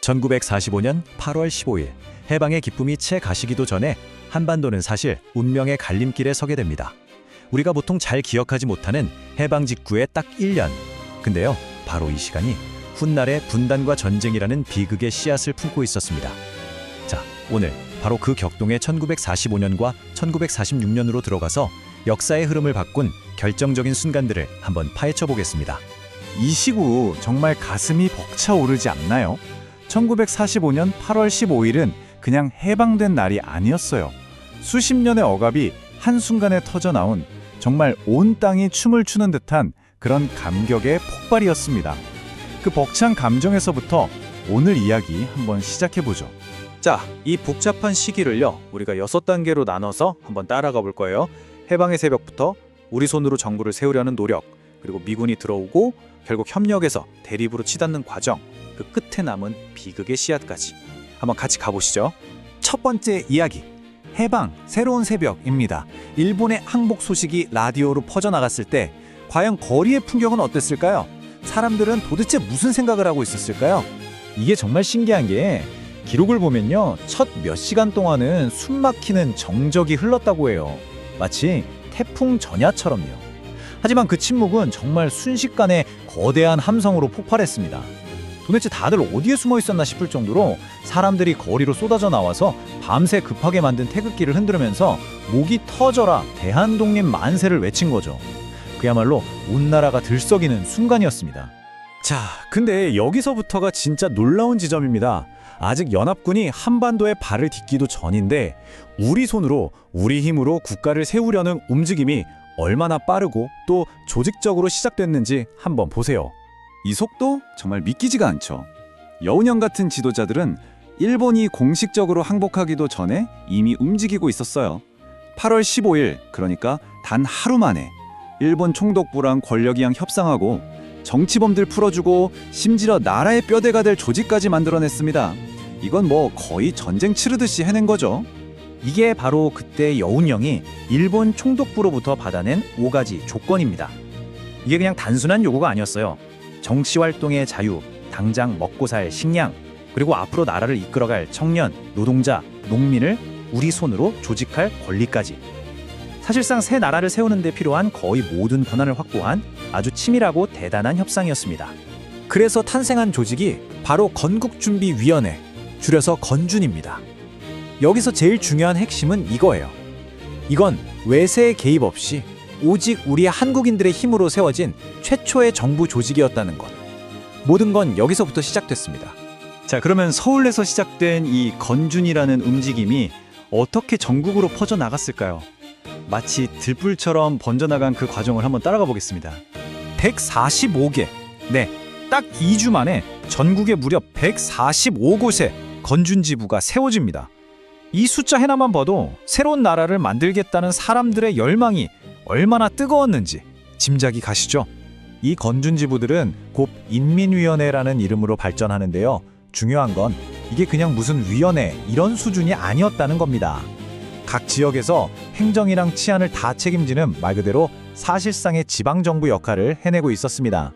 1945년 8월 15일 해방의 기쁨이 채 가시기도 전에 한반도는 사실 운명의 갈림길에 서게 됩니다. 우리가 보통 잘 기억하지 못하는 해방 직후의 딱 1년. 근데요, 바로 이 시간이 훗날의 분단과 전쟁이라는 비극의 씨앗을 품고 있었습니다. 자, 오늘 바로 그 격동의 1945년과 1946년으로 들어가서 역사의 흐름을 바꾼 결정적인 순간들을 한번 파헤쳐 보겠습니다. 이 시구 정말 가슴이 벅차오르지 않나요? 1945년 8월 15일은 그냥 해방된 날이 아니었어요. 수십 년의 억압이 한순간에 터져나온 정말 온 땅이 춤을 추는 듯한 그런 감격의 폭발이었습니다. 그 벅찬 감정에서부터 오늘 이야기 한번 시작해보죠. 자, 이 복잡한 시기를요, 우리가 6단계로 나눠서 한번 따라가 볼 거예요. 해방의 새벽부터 우리 손으로 정부를 세우려는 노력, 그리고 미군이 들어오고 결국 협력해서 대립으로 치닫는 과정, 그 끝에 남은 비극의 씨앗까지 한번 같이 가보시죠. 첫 번째 이야기, 해방, 새로운 새벽입니다. 일본의 항복 소식이 라디오로 퍼져나갔을 때 과연 거리의 풍경은 어땠을까요? 사람들은 도대체 무슨 생각을 하고 있었을까요? 이게 정말 신기한 게 기록을 보면요, 첫 몇 시간 동안은 숨막히는 정적이 흘렀다고 해요. 마치 태풍 전야처럼요. 하지만 그 침묵은 정말 순식간에 거대한 함성으로 폭발했습니다. 도대체 다들 어디에 숨어 있었나 싶을 정도로 사람들이 거리로 쏟아져 나와서 밤새 급하게 만든 태극기를 흔들으면서 목이 터져라 대한독립 만세를 외친 거죠. 그야말로 온 나라가 들썩이는 순간이었습니다. 자, 근데 여기서부터가 진짜 놀라운 지점입니다. 아직 연합군이 한반도에 발을 딛기도 전인데 우리 손으로, 우리 힘으로 국가를 세우려는 움직임이 얼마나 빠르고 또 조직적으로 시작됐는지 한번 보세요. 이 속도 정말 믿기지가 않죠. 여운형 같은 지도자들은 일본이 공식적으로 항복하기도 전에 이미 움직이고 있었어요. 8월 15일, 그러니까 단 하루 만에 일본 총독부랑 권력이랑 협상하고 정치범들 풀어주고 심지어 나라의 뼈대가 될 조직까지 만들어냈습니다. 이건 뭐 거의 전쟁 치르듯이 해낸 거죠. 이게 바로 그때 여운형이 일본 총독부로부터 받아낸 5가지 조건입니다. 이게 그냥 단순한 요구가 아니었어요. 정치활동의 자유, 당장 먹고 살 식량, 그리고 앞으로 나라를 이끌어갈 청년, 노동자, 농민을 우리 손으로 조직할 권리까지. 사실상 새 나라를 세우는 데 필요한 거의 모든 권한을 확보한 아주 치밀하고 대단한 협상이었습니다. 그래서 탄생한 조직이 바로 건국준비위원회, 줄여서 건준입니다. 여기서 제일 중요한 핵심은 이거예요. 이건 외세의 개입 없이 오직 우리 한국인들의 힘으로 세워진 최초의 정부 조직이었다는 것. 모든 건 여기서부터 시작됐습니다. 자, 그러면 서울에서 시작된 이 건준이라는 움직임이 어떻게 전국으로 퍼져나갔을까요? 마치 들불처럼 번져나간 그 과정을 한번 따라가 보겠습니다. 145개, 네, 딱 2주 만에 전국에 무려 145곳에 건준지부가 세워집니다. 이 숫자 하나만 봐도 새로운 나라를 만들겠다는 사람들의 열망이 얼마나 뜨거웠는지 짐작이 가시죠? 이 건준지부들은 곧 인민위원회라는 이름으로 발전하는데요. 중요한 건 이게 그냥 무슨 위원회 이런 수준이 아니었다는 겁니다. 각 지역에서 행정이랑 치안을 다 책임지는 말 그대로 사실상의 지방정부 역할을 해내고 있었습니다.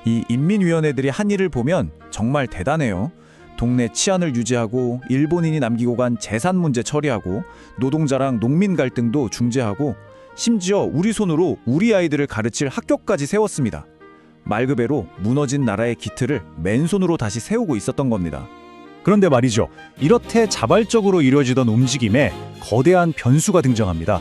이 인민위원회들이 한 일을 보면 정말 대단해요. 동네 치안을 유지하고 일본인이 남기고 간 재산 문제 처리하고 노동자랑 농민 갈등도 중재하고 심지어 우리 손으로 우리 아이들을 가르칠 학교까지 세웠습니다. 말 그대로 무너진 나라의 기틀을 맨손으로 다시 세우고 있었던 겁니다. 그런데 말이죠, 이렇게 자발적으로 이루어지던 움직임에 거대한 변수가 등장합니다.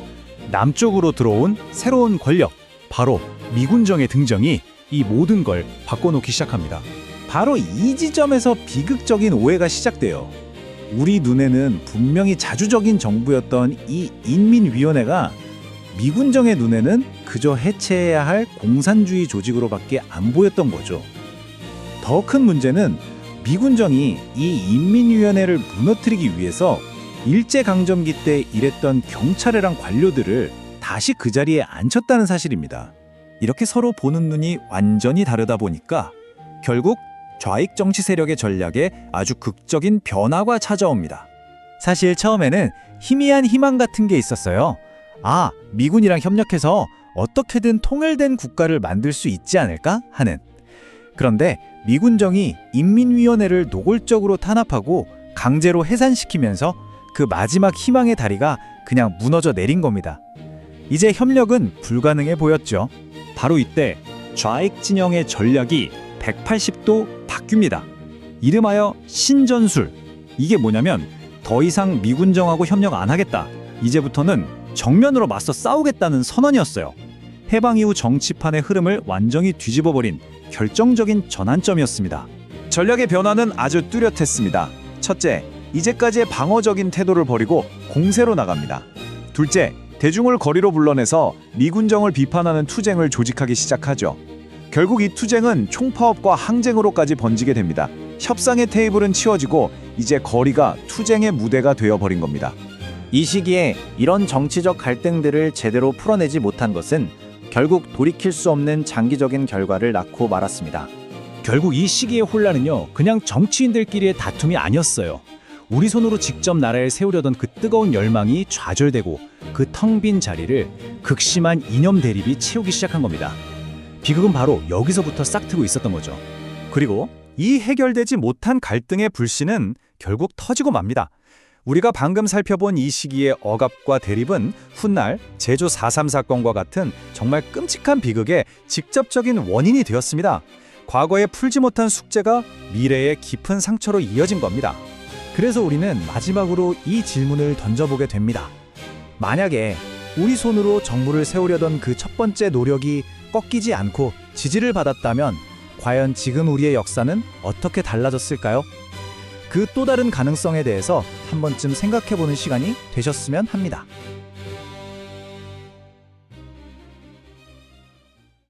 남쪽으로 들어온 새로운 권력, 바로 미군정의 등장이 이 모든 걸 바꿔놓기 시작합니다. 바로 이 지점에서 비극적인 오해가 시작돼요. 우리 눈에는 분명히 자주적인 정부였던 이 인민위원회가 미군정의 눈에는 그저 해체해야 할 공산주의 조직으로밖에 안 보였던 거죠. 더 큰 문제는 미군정이 이 인민위원회를 무너뜨리기 위해서 일제강점기 때 일했던 경찰이랑 관료들을 다시 그 자리에 앉혔다는 사실입니다. 이렇게 서로 보는 눈이 완전히 다르다 보니까 결국 좌익 정치 세력의 전략에 아주 극적인 변화가 찾아옵니다. 사실 처음에는 희미한 희망 같은 게 있었어요. 아, 미군이랑 협력해서 어떻게든 통일된 국가를 만들 수 있지 않을까 하는. 그런데 미군정이 인민위원회를 노골적으로 탄압하고 강제로 해산시키면서 그 마지막 희망의 다리가 그냥 무너져 내린 겁니다. 이제 협력은 불가능해 보였죠. 바로 이때 좌익 진영의 전략이 180도 바뀝니다. 이름하여 신전술. 이게 뭐냐면 더 이상 미군정하고 협력 안 하겠다. 이제부터는 정면으로 맞서 싸우겠다는 선언이었어요. 해방 이후 정치판의 흐름을 완전히 뒤집어버린 결정적인 전환점이었습니다. 전략의 변화는 아주 뚜렷했습니다. 첫째, 이제까지의 방어적인 태도를 버리고 공세로 나갑니다. 둘째, 대중을 거리로 불러내서 미군정을 비판하는 투쟁을 조직하기 시작하죠. 결국 이 투쟁은 총파업과 항쟁으로까지 번지게 됩니다. 협상의 테이블은 치워지고 이제 거리가 투쟁의 무대가 되어버린 겁니다. 이 시기에 이런 정치적 갈등들을 제대로 풀어내지 못한 것은 결국 돌이킬 수 없는 장기적인 결과를 낳고 말았습니다. 결국 이 시기의 혼란은요, 그냥 정치인들끼리의 다툼이 아니었어요. 우리 손으로 직접 나라를 세우려던 그 뜨거운 열망이 좌절되고 그 텅 빈 자리를 극심한 이념 대립이 채우기 시작한 겁니다. 비극은 바로 여기서부터 싹트고 있었던 거죠. 그리고 이 해결되지 못한 갈등의 불씨는 결국 터지고 맙니다. 우리가 방금 살펴본 이 시기의 억압과 대립은 훗날 제주 4.3 사건과 같은 정말 끔찍한 비극의 직접적인 원인이 되었습니다. 과거에 풀지 못한 숙제가 미래의 깊은 상처로 이어진 겁니다. 그래서 우리는 마지막으로 이 질문을 던져보게 됩니다. 만약에 우리 손으로 정부를 세우려던 그 첫 번째 노력이 꺾이지 않고 지지를 받았다면 과연 지금 우리의 역사는 어떻게 달라졌을까요? 그 또 다른 가능성에 대해서 한 번쯤 생각해보는 시간이 되셨으면 합니다.